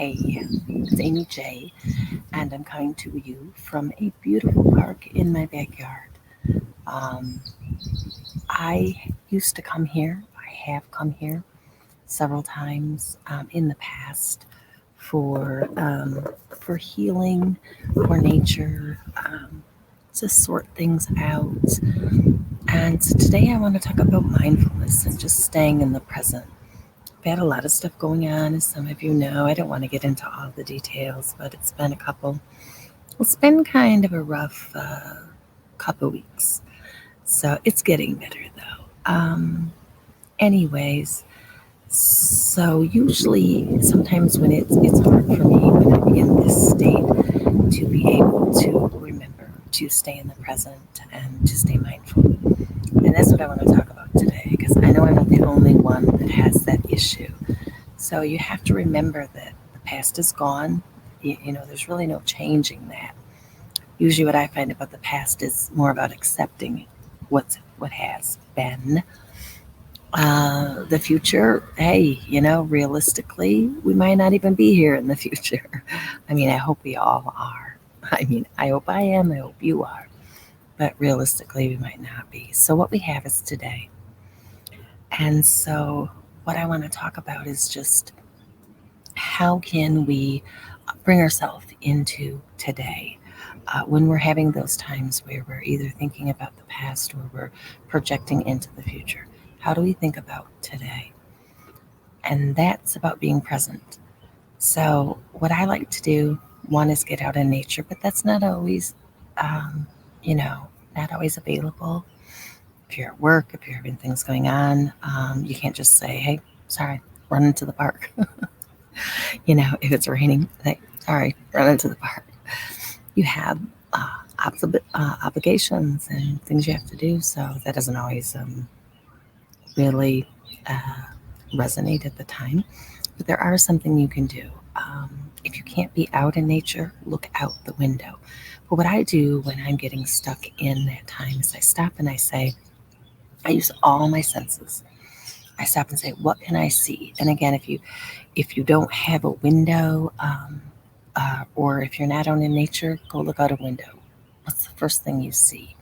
Hey, it's Amy J, and I'm coming to you from a beautiful park in my backyard. Um, I used to come here, I have come here several times in the past for healing, for nature, to sort things out. And so today I want to talk about mindfulness and just staying in the present. I've had a lot of stuff going on, as some of you know. I don't want to get into all the details, but it's been kind of a rough couple weeks. So it's getting better though. Anyways, so usually, sometimes when it's hard for me when I'm in this state to be able to remember to stay in the present and to stay mindful. And that's what I want to talk about today because I know I'm not the only one that has that issue. So you have to remember that the past is gone. There's really no changing that. Usually, what I find about the past is more about accepting what has been. The future, hey, realistically, we might not even be here in the future. I mean, I hope we all are. I mean, I hope I am. I hope you are. But realistically, we might not be. So, what we have is today. And so, what I want to talk about is just how can we bring ourselves into today when we're having those times where we're either thinking about the past or we're projecting into the future. How do we think about today? And that's about being present. So, what I like to do, one is get out in nature, but that's not always, um, you know, not always available. If you're at work, if you're having things going on, you can't just say, hey, sorry, run into the park. If it's raining, like, sorry, run into the park. You have obligations and things you have to do, so that doesn't always really resonate at the time. But there are something you can do. If you can't be out in nature, look out the window. But what I do when I'm getting stuck in that time is I stop and I say, I use all my senses. I stop and say, what can I see? And again, if you don't have a window, or if you're not out in nature, go look out a window. What's the first thing you see?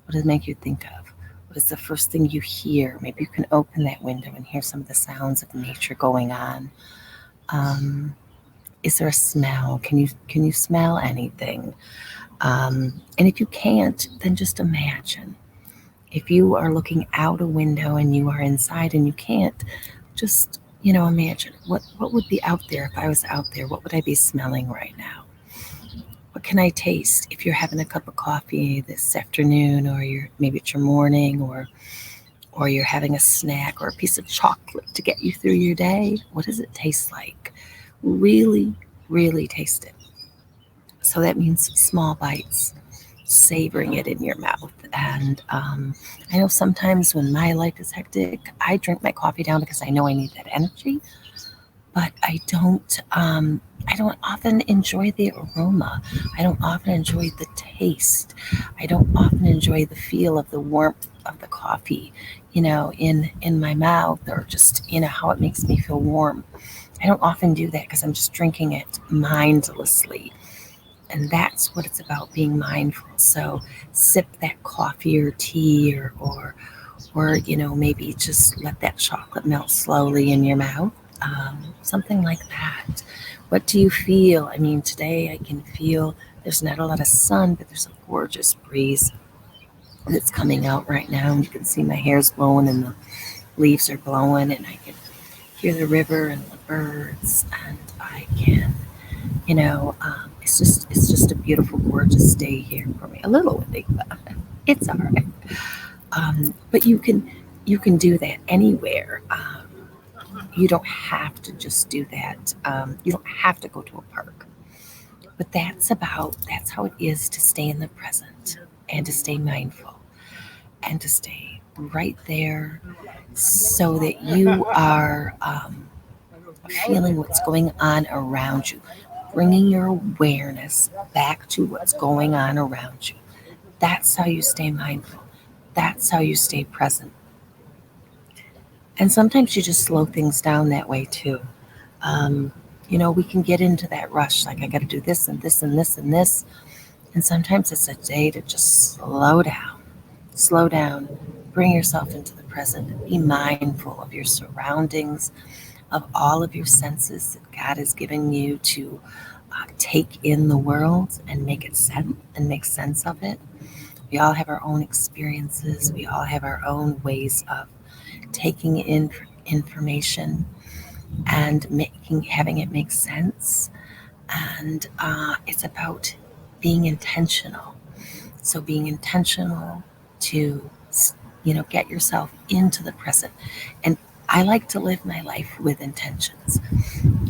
What does it make you think of? What is the first thing you hear? Maybe you can open that window and hear some of the sounds of nature going on. Um, is there a smell? Can you smell anything? And if you can't, then just imagine. If you are looking out a window and you are inside and you can't, just imagine what would be out there if I was out there. What would I be smelling right now? What can I taste? If you're having a cup of coffee this afternoon, or maybe it's your morning, or you're having a snack or a piece of chocolate to get you through your day, what does it taste like? Really, really taste it. So that means small bites, savoring it in your mouth. And I know sometimes when my life is hectic, I drink my coffee down because I know I need that energy. But I don't often enjoy the aroma. I don't often enjoy the taste. I don't often enjoy the feel of the warmth of the coffee, in my mouth, or just how it makes me feel warm. I don't often do that because I'm just drinking it mindlessly. And that's what it's about, being mindful. So sip that coffee or tea, or maybe just let that chocolate melt slowly in your mouth. Something like that. What do you feel? I mean, today I can feel there's not a lot of sun, but there's a gorgeous breeze that's coming out right now. And you can see my hair's blowing and the leaves are blowing, and I can hear the river and the birds, and I can, it's just a beautiful, gorgeous day here for me. A little windy, but it's all right. But you can do that anywhere. You don't have to just do that. You don't have to go to a park. But that's how it is to stay in the present and to stay mindful and to stay right there so that you are feeling what's going on around you, bringing your awareness back to what's going on around you. That's how you stay mindful. That's how you stay present. And sometimes you just slow things down that way too. Um, We can get into that rush, like I got to do this and this and this and this. And sometimes it's a day to just slow down, bring yourself into the present, be mindful of your surroundings, of all of your senses that God has given you to take in the world and make sense of it. We all have our own experiences. We all have our own ways of taking in information and having it make sense. And it's about being intentional. So being intentional to get yourself into the present. And I like to live my life with intentions.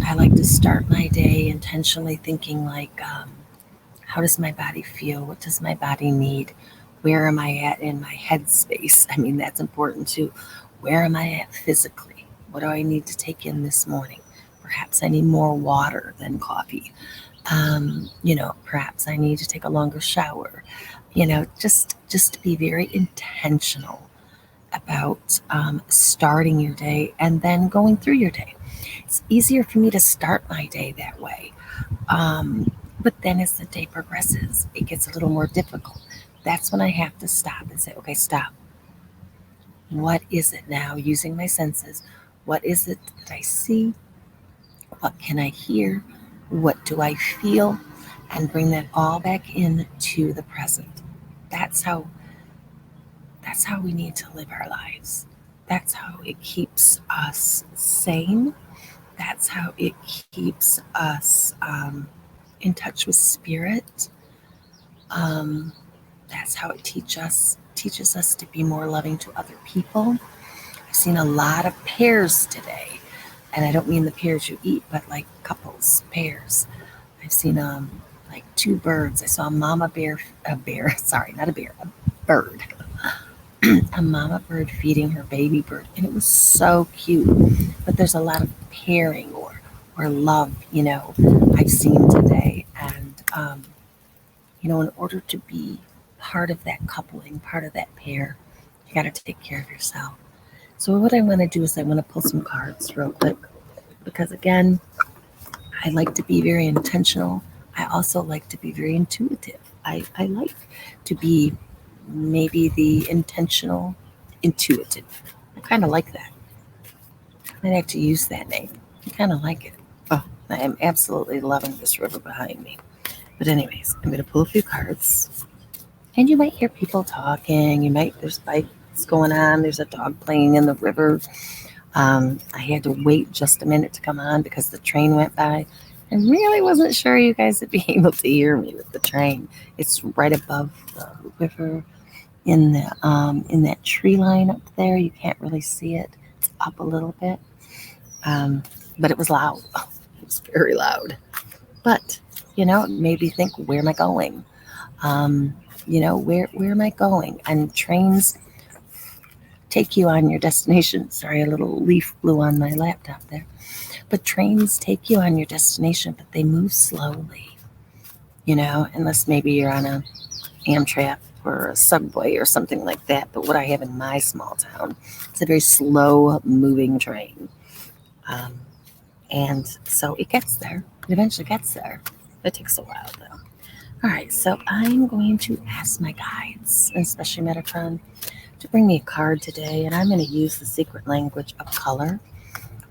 I like to start my day intentionally thinking like, how does my body feel? What does my body need? Where am I at in my headspace? I mean, that's important too. Where am I at physically? What do I need to take in this morning? Perhaps I need more water than coffee. Perhaps I need to take a longer shower. Just to be very intentional about starting your day and then going through your day. It's easier for me to start my day that way. But then as the day progresses, it gets a little more difficult. That's when I have to stop and say, okay, stop. What is it now? Using my senses. What is it that I see? What can I hear? What do I feel? And bring that all back into the present. That's how that's how we need to live our lives. That's how it keeps us sane. That's how it keeps us in touch with spirit. Um, that's how it teaches us to be more loving to other people. I've seen a lot of pears today, and I don't mean the pears you eat, but like couples pears. I've seen like two birds. I saw a bear, sorry, not a bear, a bird, a mama bird feeding her baby bird, and it was so cute. But there's a lot of pairing or love, I've seen today, and in order to be part of that coupling, part of that pair, you got to take care of yourself. So what I want to do is I want to pull some cards real quick because again, I like to be very intentional. I also like to be very intuitive. I like to be maybe the intentional intuitive. I kind of like that. I might have to use that name. I kind of like it. Oh, I am absolutely loving this river behind me. But anyways, I'm going to pull a few cards. And you might hear people talking. There's bikes going on. There's a dog playing in the river. I had to wait just a minute to come on because the train went by. I really wasn't sure you guys would be able to hear me with the train. It's right above the river in that tree line up there. You can't really see it. It's up a little bit, but it was loud. It was very loud. But it made me think, where am I going? Where am I going? And trains take you on your destination. Sorry, a little leaf blew on my laptop there. But trains take you on your destination, but they move slowly, unless maybe you're on a Amtrak or a subway or something like that. But what I have in my small town is a very slow moving train. And so it gets there. It eventually gets there. It takes a while though. All right, so I'm going to ask my guides, especially Metatron, to bring me a card today. And I'm going to use the secret language of color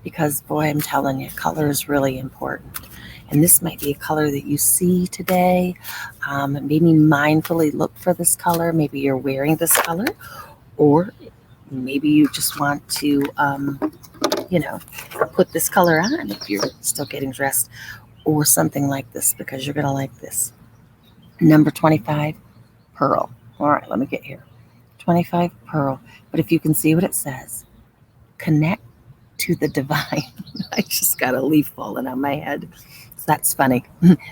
because, boy, I'm telling you, color is really important. And this might be a color that you see today. Maybe mindfully look for this color. Maybe you're wearing this color, or maybe you just want to, put this color on if you're still getting dressed, or something like this because you're going to like this. Number 25, pearl. All right, let me get here. 25, pearl. But if you can see what it says, connect to the divine. I just got a leaf falling on my head. So that's funny.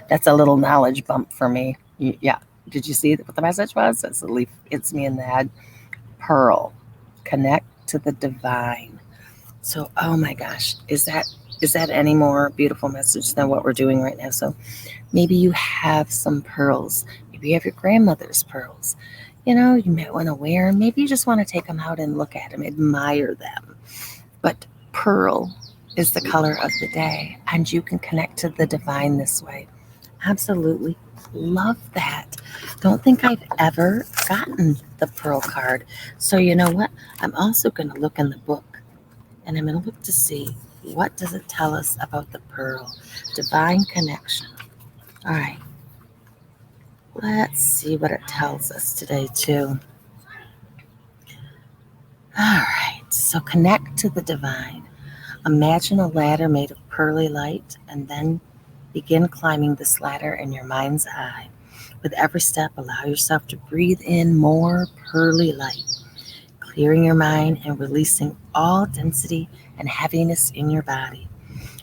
That's a little knowledge bump for me. Yeah. Did you see what the message was? That's a leaf. It's me in the head. Pearl. Connect to the divine. So, oh my gosh, is that any more beautiful message than what we're doing right now? So maybe you have some pearls. Maybe you have your grandmother's pearls. You might want to wear them. Maybe you just want to take them out and look at them, admire them. But pearl is the color of the day, and you can connect to the divine this way. Absolutely love that. Don't think I've ever gotten the pearl card. So you know what? I'm also going to look in the book, and I'm going to look to see what does it tell us about the pearl. Divine connection. All right. Let's see what it tells us today too. All right. So connect to the divine. Imagine a ladder made of pearly light and then begin climbing this ladder in your mind's eye. With every step, allow yourself to breathe in more pearly light, clearing your mind and releasing all density and heaviness in your body.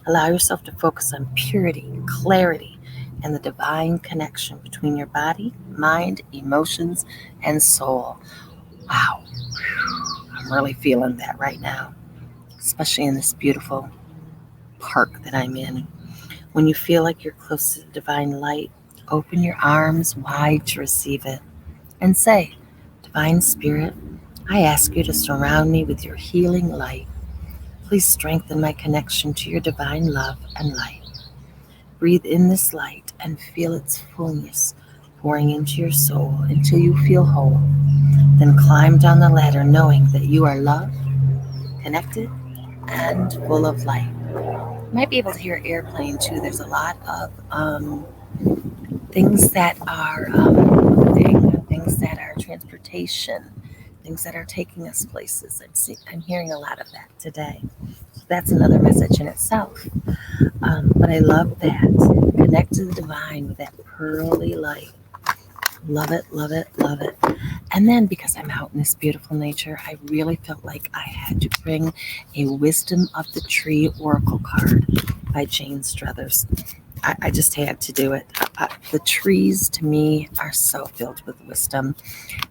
Allow yourself to focus on purity, clarity, and the divine connection between your body, mind, emotions, and soul. Wow, I'm really feeling that right now, especially in this beautiful park that I'm in. When you feel like you're close to the divine light, open your arms wide to receive it and say, Divine Spirit, I ask you to surround me with your healing light. Please strengthen my connection to your divine love and light. Breathe in this light and feel its fullness pouring into your soul until you feel whole. Then climb down the ladder knowing that you are loved, connected, and full of light. You might be able to hear airplane too. There's a lot of things that are moving, things that are transportation, things that are taking us places. I'm hearing a lot of that today. So that's another message in itself. But I love that. Connect to the divine with that pearly light. Love it, love it, love it. And then because I'm out in this beautiful nature, I really felt like I had to bring a Wisdom of the Tree Oracle card by Jane Struthers. I just had to do it. The trees to me are so filled with wisdom.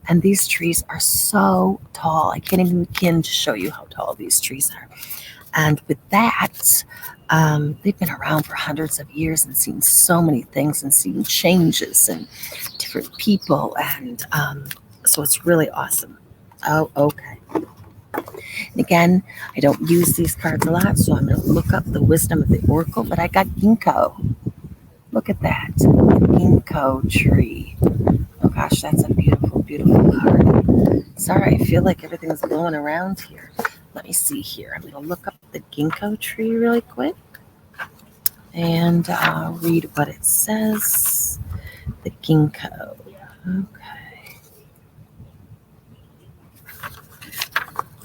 And these trees are so tall. I can't even begin to show you how tall these trees are. And with that, they've been around for hundreds of years and seen so many things and seen changes and different people. And so it's really awesome. Oh, okay. And again, I don't use these cards a lot, so I'm going to look up the wisdom of the oracle, but I got ginkgo. Look at that. Ginkgo tree. Oh gosh, that's a beautiful, beautiful card. Sorry, I feel like everything's blowing around here. Let me see here. I'm going to look up the ginkgo tree really quick and read what it says. The ginkgo. Okay.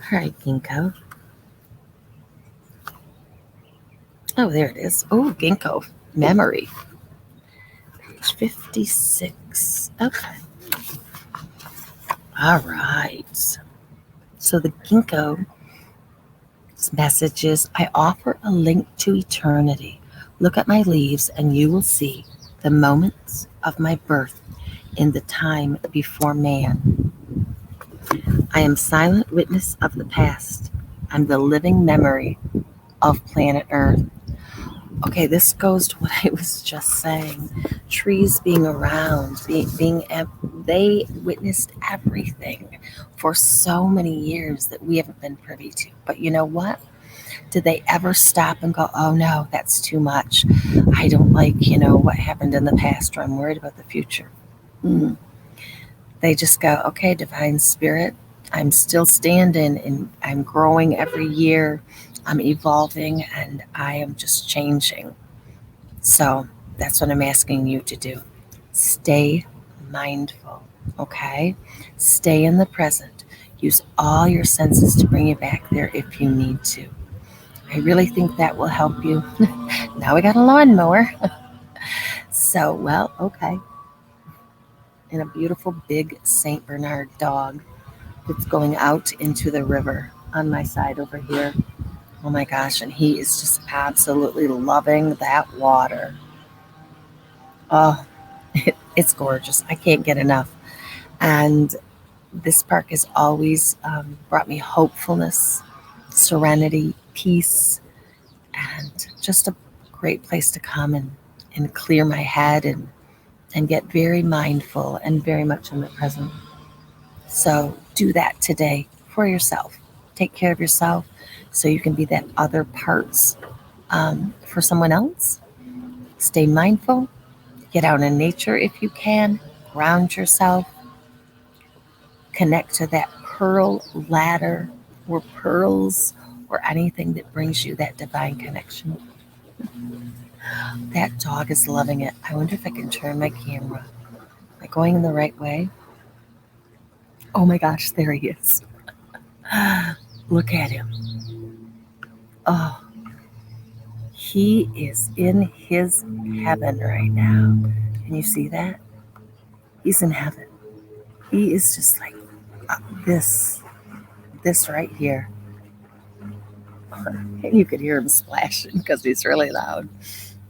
All right, ginkgo. Oh, there it is. Oh, ginkgo. Memory. Page 56. Okay. All right. So the ginkgo message is, I offer a link to eternity. Look at my leaves and you will see the moments of my birth in the time before man. I am silent witness of the past. I'm the living memory of planet Earth. Okay, this goes to what I was just saying. Trees being around, they witnessed everything for so many years that we haven't been privy to. But you know what? Did they ever stop and go, oh no, that's too much. I don't like, what happened in the past, or I'm worried about the future. They just go, okay, divine spirit, I'm still standing and I'm growing every year. I'm evolving and I am just changing. So that's what I'm asking you to do. Stay mindful, okay? Stay in the present. Use all your senses to bring you back there if you need to. I really think that will help you. Now we got a lawnmower. So, well, okay. And a beautiful big St. Bernard dog that's going out into the river on my side over here. Oh my gosh, and he is just absolutely loving that water. Oh, it's gorgeous. I can't get enough. And this park has always brought me hopefulness, serenity, peace, and just a great place to come and clear my head and get very mindful and very much in the present. So do that today for yourself. Take care of yourself. so you can be that other parts for someone else. Stay mindful, get out in nature if you can, ground yourself, connect to that pearl ladder or pearls or anything that brings you that divine connection. That dog is loving it. I wonder if I can turn my camera. Am I going in the right way? Oh my gosh, there he is. Look at him. Oh, he is in his heaven right now. Can you see that? He's in heaven. He is just like uh, this, this right here. And you could hear him splashing because he's really loud.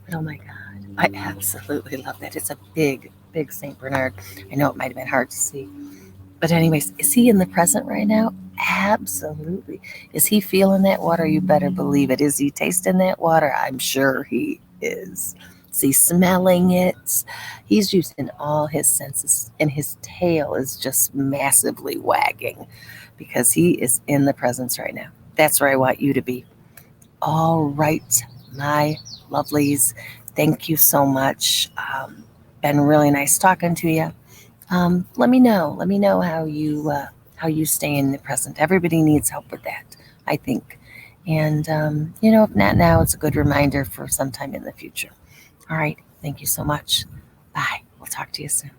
But oh my God, I absolutely love that. It's a big, big St. Bernard. I know it might have been hard to see. But, anyways, is he in the present right now? Absolutely. Is he feeling that water? You better believe it. Is he tasting that water? I'm sure he is. Is he smelling it? He's using all his senses, and his tail is just massively wagging because he is in the presence right now. That's where I want you to be. All right, my lovelies. Thank you so much. Been really nice talking to you. Let me know. Let me know how you stay in the present. Everybody needs help with that, I think. And if not now, it's a good reminder for sometime in the future. All right. Thank you so much. Bye. We'll talk to you soon.